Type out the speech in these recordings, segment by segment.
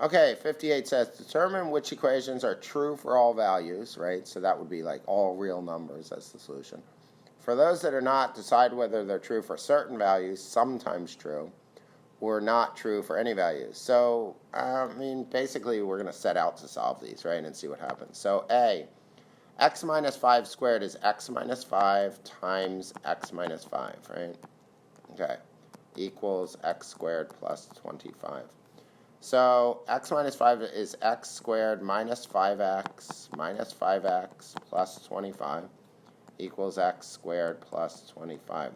Okay, 58 says, determine which equations are true for all values, right? So that would be like all real numbers as the solution. For those that are not, decide whether they're true for certain values, sometimes true, or not true for any values. So, basically we're going to set out to solve these, right, and see what happens. So A, x minus 5 squared is x minus 5 times x minus 5, right? Okay, equals x squared plus 25. So x minus 5 is x squared minus 5x plus 25 equals x squared plus 25.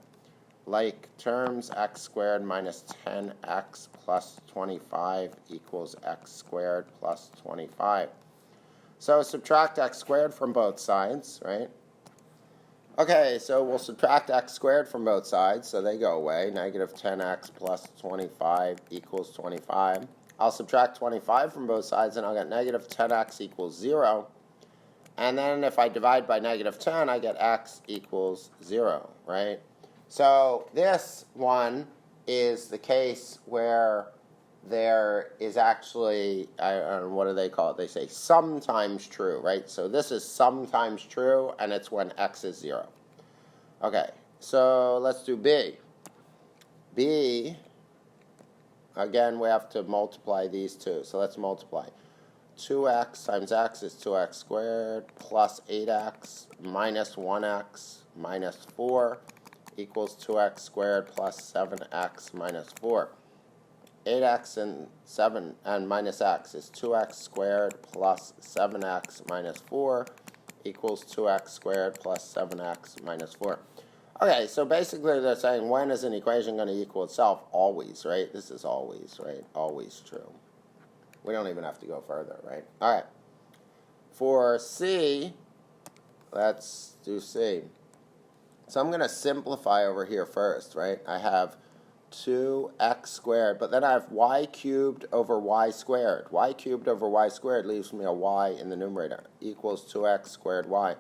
Like terms, x squared minus 10x plus 25 equals x squared plus 25. So subtract x squared from both sides, right? Okay, so we'll subtract x squared from both sides, so they go away. Negative 10x plus 25 equals 25. I'll subtract 25 from both sides, and I'll get negative 10x equals 0. And then if I divide by negative 10, I get x equals 0, right? So this one is the case where there is actually, what do they call it? They say sometimes true, right? So this is sometimes true, and it's when x is 0. Okay, so let's do B. B, again, we have to multiply these two. So let's multiply. 2x times x is 2x squared plus 8x minus 1x minus 4 equals 2x squared plus 7x minus 4. 8x and 7 and minus x is 2x squared plus 7x minus 4 equals 2x squared plus 7x minus 4. Okay, so basically they're saying when is an equation going to equal itself? Always, right? This is always, right? Always true. We don't even have to go further, right? All right. For C, let's do C. So I'm going to simplify over here first, right? I have 2x squared, but then I have y cubed over y squared. Y cubed over y squared leaves me a y in the numerator, equals 2x squared y.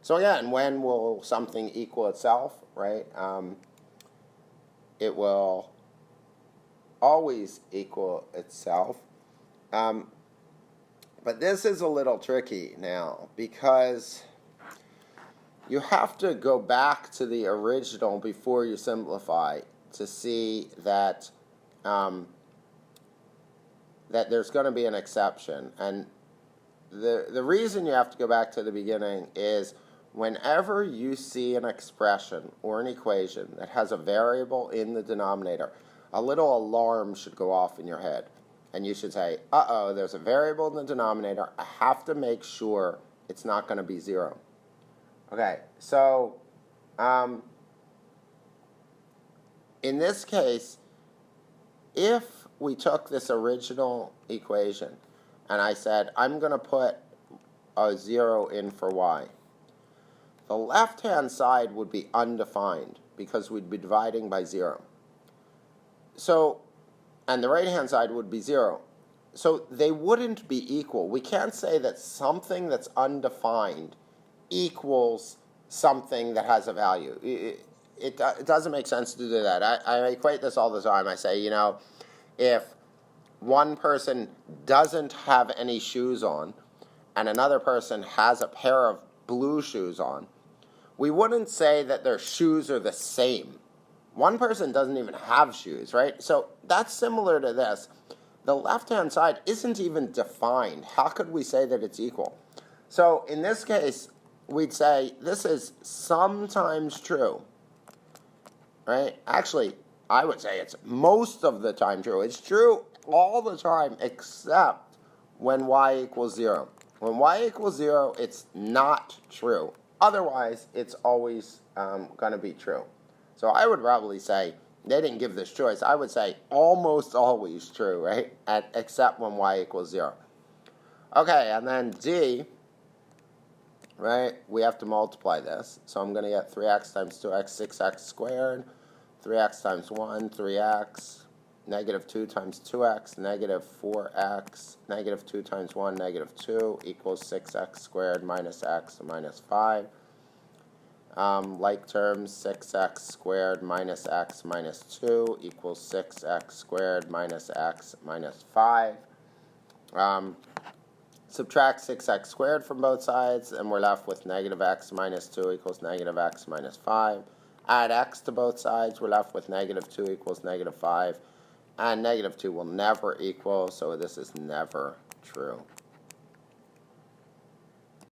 So again, when will something equal itself, right? It will always equal itself. But this is a little tricky now because you have to go back to the original before you simplify to see that that there's going to be an exception. And the reason you have to go back to the beginning is whenever you see an expression or an equation that has a variable in the denominator, a little alarm should go off in your head. And you should say, uh-oh, there's a variable in the denominator. I have to make sure it's not going to be 0. Okay, so in this case, if we took this original equation and I said, I'm going to put a 0 in for y, the left-hand side would be undefined because we'd be dividing by 0. So, and the right-hand side would be 0. So they wouldn't be equal. We can't say that something that's undefined equals something that has a value. It doesn't make sense to do that. I equate this all the time. I say, if one person doesn't have any shoes on and another person has a pair of blue shoes on, we wouldn't say that their shoes are the same. One person doesn't even have shoes, right? So that's similar to this. The left-hand side isn't even defined. How could we say that it's equal? So in this case, we'd say this is sometimes true, right? Actually, I would say it's most of the time true. It's true all the time except when y equals 0. When y equals 0, it's not true. Otherwise, it's always going to be true. So I would probably say, they didn't give this choice, I would say almost always true, right? Except when y equals 0. Okay, and then D, right, we have to multiply this. So I'm going to get 3x times 2x, 6x squared, 3x times 1, 3x, negative 2 times 2x, negative 4x, negative 2 times 1, negative 2, equals 6x squared minus x minus 5. Like terms, 6x squared minus x minus 2 equals 6x squared minus x minus 5. Subtract 6x squared from both sides, and we're left with negative x minus 2 equals negative x minus 5. Add x to both sides, we're left with negative 2 equals negative 5. And negative 2 will never equal, so this is never true.